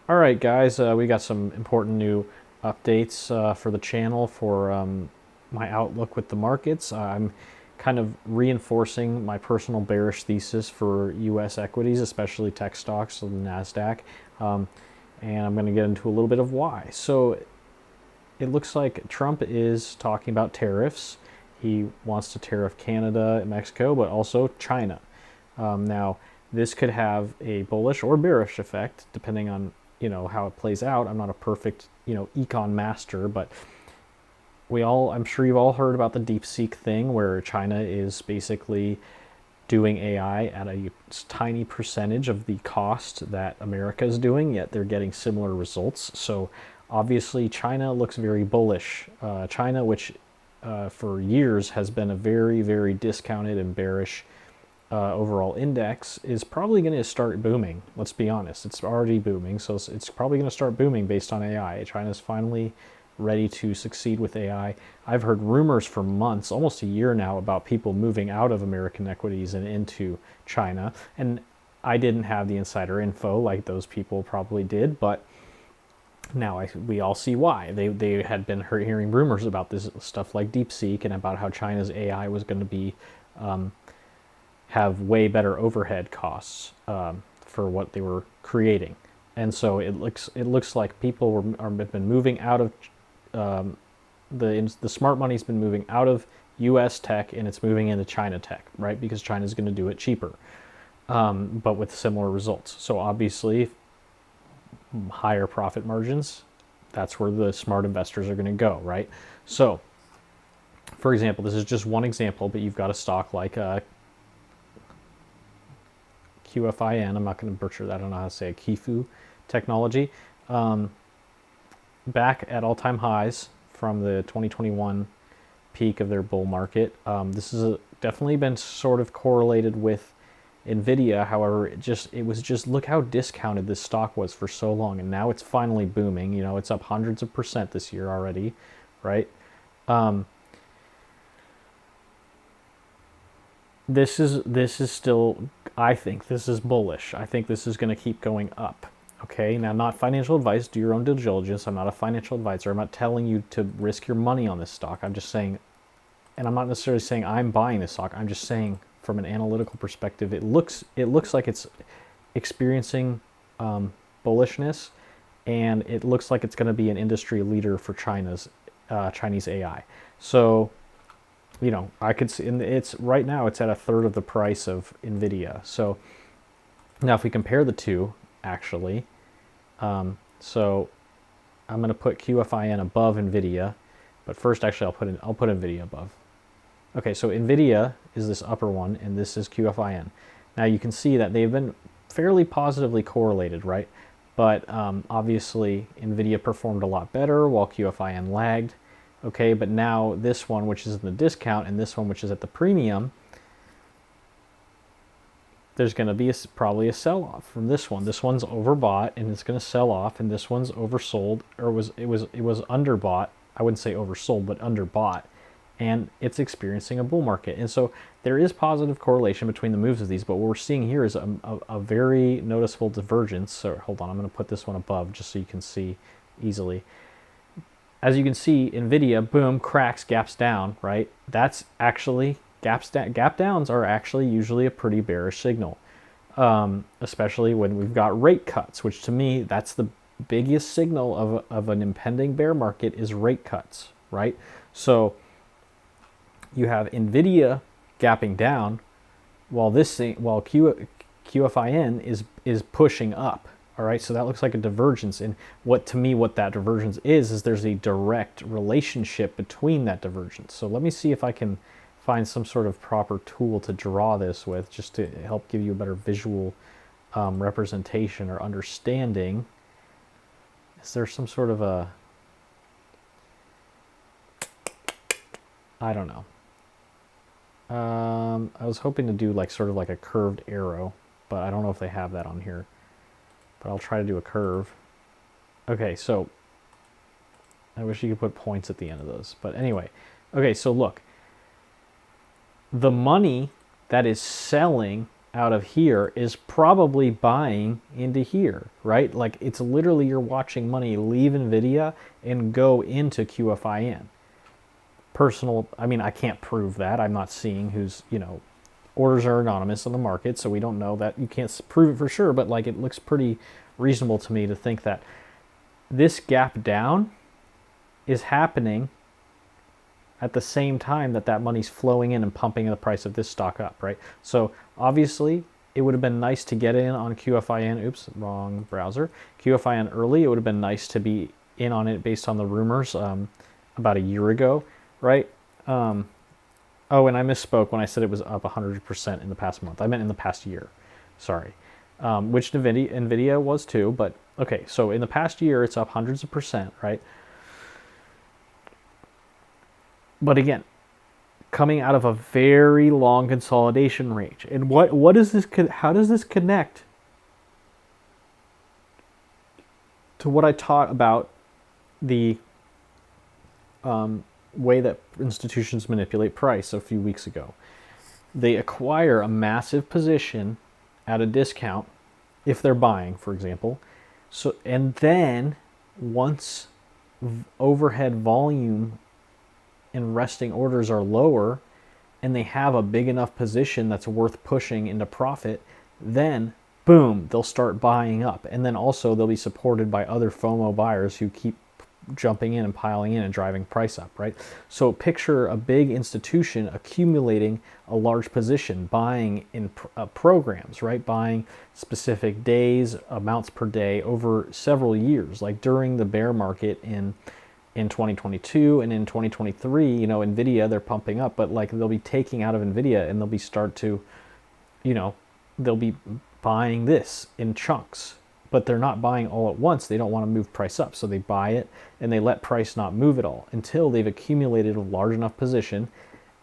All right, guys, we got some important new updates for the channel for my outlook with the markets. I'm kind of reinforcing my personal bearish thesis for U.S. equities, especially tech stocks and the NASDAQ. Um, and I'm going to get into a little bit of why. So it looks like Trump is talking about tariffs. He wants to tariff Canada and Mexico, but also China. Now, this could have a bullish or bearish effect, depending on how it plays out. I'm not a perfect econ master, but I'm sure you've all heard about the DeepSeek thing, where China is basically doing AI at a tiny percentage of the cost that America is doing, yet they're getting similar results. So obviously China looks very bullish. China, which for years has been a very, very discounted and bearish overall index, is probably going to start booming. Let's be honest. It's already booming, so it's probably going to start booming based on AI. China's finally ready to succeed with AI. I've heard rumors for months, almost a year now, about people moving out of American equities and into China. And I didn't have the insider info like those people probably did, but now we all see why. They had been hearing rumors about this stuff like DeepSeek and about how China's AI was going to be have way better overhead costs for what they were creating, and so it looks like people have been moving out of the smart money's been moving out of U.S. tech and it's moving into China tech, right? Because China's going to do it cheaper, but with similar results. So obviously, higher profit margins. That's where the smart investors are going to go, right? So, for example, this is just one example, but you've got a stock like QFIN, I'm not going to butcher that, I don't know how to say it, Kifu technology, back at all-time highs from the 2021 peak of their bull market. This is definitely been sort of correlated with Nvidia. However, it was just look how discounted this stock was for so long, and now it's finally booming. It's up hundreds of percent this year already, right? This is still, I think this is bullish. I think this is going to keep going up. Okay, now, not financial advice. Do your own due diligence. I'm not a financial advisor. I'm not telling you to risk your money on this stock. I'm just saying, and I'm not necessarily saying I'm buying this stock. I'm just saying from an analytical perspective, it looks like it's experiencing bullishness, and it looks like it's going to be an industry leader for Chinese AI. So, I could see, and it's right now it's at a third of the price of Nvidia. So now if we compare the two, actually, so I'm going to put QFIN above Nvidia, but first, actually, I'll put Nvidia above. Okay, so Nvidia is this upper one, and this is QFIN. Now you can see that they've been fairly positively correlated, right? But obviously, Nvidia performed a lot better while QFIN lagged. Okay, but now this one, which is in the discount, and this one, which is at the premium, there's going to be probably a sell-off from this one. This one's overbought, and it's going to sell off, and this one's oversold, or it was underbought. I wouldn't say oversold, but underbought, and it's experiencing a bull market. And so there is positive correlation between the moves of these, but what we're seeing here is a very noticeable divergence. So hold on, I'm going to put this one above just so you can see easily. As you can see, Nvidia, boom, cracks, gaps down, right? That's actually, gap downs are actually usually a pretty bearish signal, especially when we've got rate cuts, which to me, that's the biggest signal of an impending bear market is rate cuts, right? So you have Nvidia gapping down while QFIN is pushing up. All right, so that looks like a divergence. And what that divergence is there's a direct relationship between that divergence. So let me see if I can find some sort of proper tool to draw this with, just to help give you a better visual representation or understanding. Is there some sort of a, I don't know. I was hoping to do sort of like a curved arrow, but I don't know if they have that on here. But I'll try to do a curve. Okay, so I wish you could put points at the end of those. But anyway, okay, so look. The money that is selling out of here is probably buying into here, right? Like it's literally you're watching money leave NVIDIA and go into QFIN. I mean, I can't prove that. I'm not seeing who's, orders are anonymous on the market, so we don't know that. You can't prove it for sure, but like it looks pretty reasonable to me to think that this gap down is happening at the same time that money's flowing in and pumping the price of this stock up, right? So obviously, it would have been nice to get in on QFIN. Oops, wrong browser. QFIN early. It would have been nice to be in on it based on the rumors about a year ago, right? Oh, and I misspoke when I said it was up 100% in the past month. I meant in the past year. Sorry. Which NVIDIA was too, but okay, so in the past year, it's up hundreds of percent, right? But again, coming out of a very long consolidation range. And what is this? How does this connect to what I taught about the way that institutions manipulate price a few weeks ago? They acquire a massive position at a discount if they're buying, for example. So, and then once overhead volume and resting orders are lower and they have a big enough position that's worth pushing into profit, then boom, they'll start buying up. And then also they'll be supported by other FOMO buyers who keep jumping in and piling in and driving price up, right? So picture a big institution accumulating a large position, buying in programs, right? Buying specific days, amounts per day over several years, like during the bear market in 2022 and in 2023, NVIDIA, they're pumping up, but like they'll be taking out of NVIDIA and they'll be buying this in chunks, but they're not buying all at once. They don't want to move price up. So they buy it and they let price not move at all until they've accumulated a large enough position.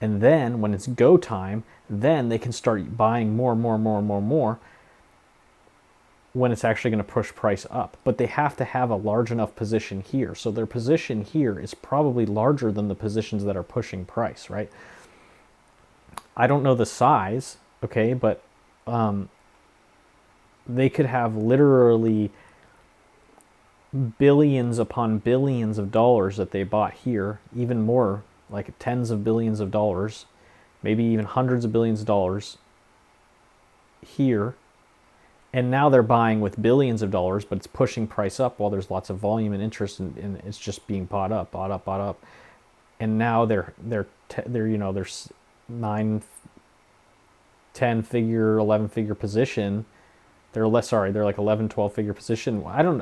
And then when it's go time, then they can start buying more when it's actually going to push price up. But they have to have a large enough position here. So their position here is probably larger than the positions that are pushing price, right? I don't know the size, okay, but they could have literally billions upon billions of dollars that they bought here, even more, like tens of billions of dollars, maybe even hundreds of billions of dollars here. And now they're buying with billions of dollars, but it's pushing price up while there's lots of volume and interest, and it's just being bought up. And now they're 9, 10 figure, 11 figure position. They're like 11, 12 figure position. I don't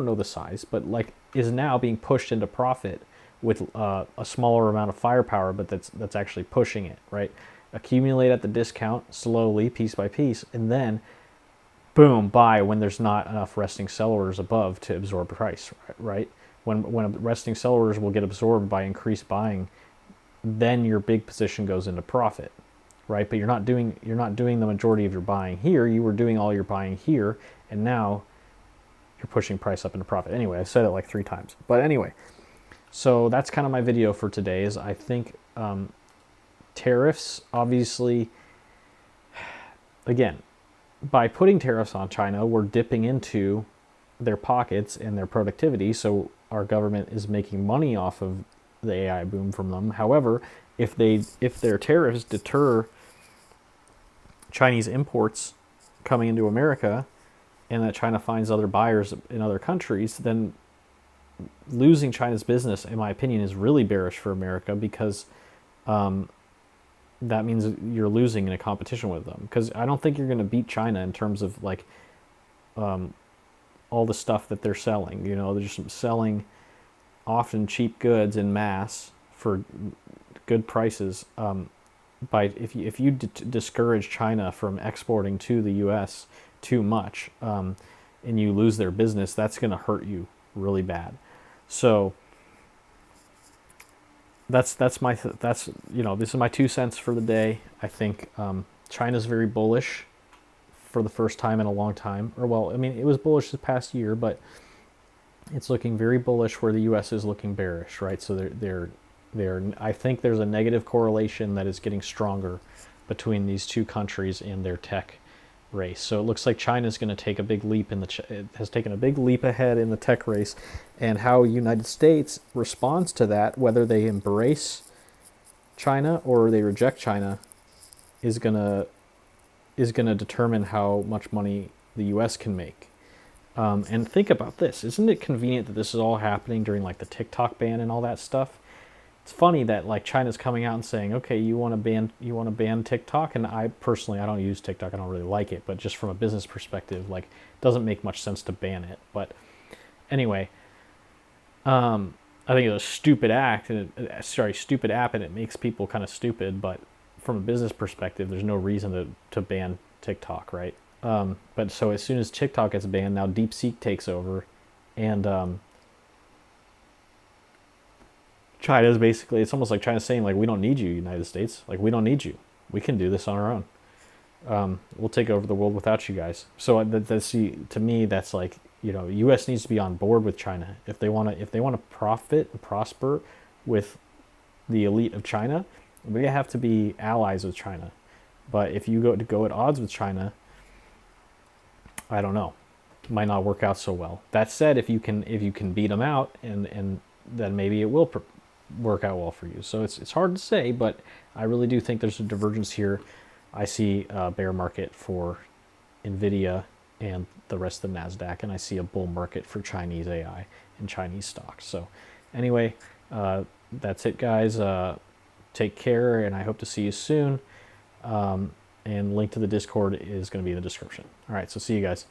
know the size, but like is now being pushed into profit with a smaller amount of firepower, but that's actually pushing it, right? Accumulate at the discount slowly, piece by piece, and then boom, buy when there's not enough resting sell orders above to absorb price, right? When resting sell orders will get absorbed by increased buying, then your big position goes into profit, right? But you're not doing the majority of your buying here. You were doing all your buying here, and now you're pushing price up into profit. Anyway, I said it like 3 times. But anyway, so that's kind of my video for today. Is I think tariffs, obviously, again, by putting tariffs on China, we're dipping into their pockets and their productivity. So our government is making money off of the AI boom from them. However, if their tariffs deter Chinese imports coming into America, and that China finds other buyers in other countries, then losing China's business, in my opinion, is really bearish for America, because that means you're losing in a competition with them. Because I don't think you're going to beat China in terms of like all the stuff that they're selling. They're just selling often cheap goods in mass for good prices. If you discourage China from exporting to the U.S. too much, and you lose their business, that's going to hurt you really bad. So this is my 2 cents for the day. I think China's very bullish for the first time in a long time. Or well, I mean, it was bullish this past year, but it's looking very bullish where the U.S. is looking bearish, right? So they're I think there's a negative correlation that is getting stronger between these two countries and their tech race. So it looks like China's going to take a big leap it has taken a big leap ahead in the tech race, and how United States responds to that, whether they embrace China or they reject China, is gonna determine how much money the U.S. can make. And think about this: isn't it convenient that this is all happening during like the TikTok ban and all that stuff? It's funny that like China's coming out and saying, okay, you want to ban TikTok, and I personally, I don't use TikTok, I don't really like it, but just from a business perspective, like, it doesn't make much sense to ban it. But anyway, I think it's a stupid act, and stupid app, and it makes people kind of stupid. But from a business perspective, there's no reason to ban TikTok, right? But so as soon as TikTok gets banned, now DeepSeek takes over, and China's basically, it's almost like China's saying, like, we don't need you, United States. Like, we don't need you. We can do this on our own. We'll take over the world without you guys. So to me, that's like, U.S. needs to be on board with China if they want to profit and prosper with the elite of China. We have to be allies with China. But if you go at odds with China, I don't know, it might not work out so well. That said, if you can beat them out, and then maybe it will work out well for you. So it's hard to say, but I really do think there's a divergence here. I see a bear market for Nvidia and the rest of the NASDAQ, and I see a bull market for Chinese AI and Chinese stocks. So anyway, that's it, guys. Take care, and I hope to see you soon. And link to the Discord is going to be in the description. All right, so see you guys.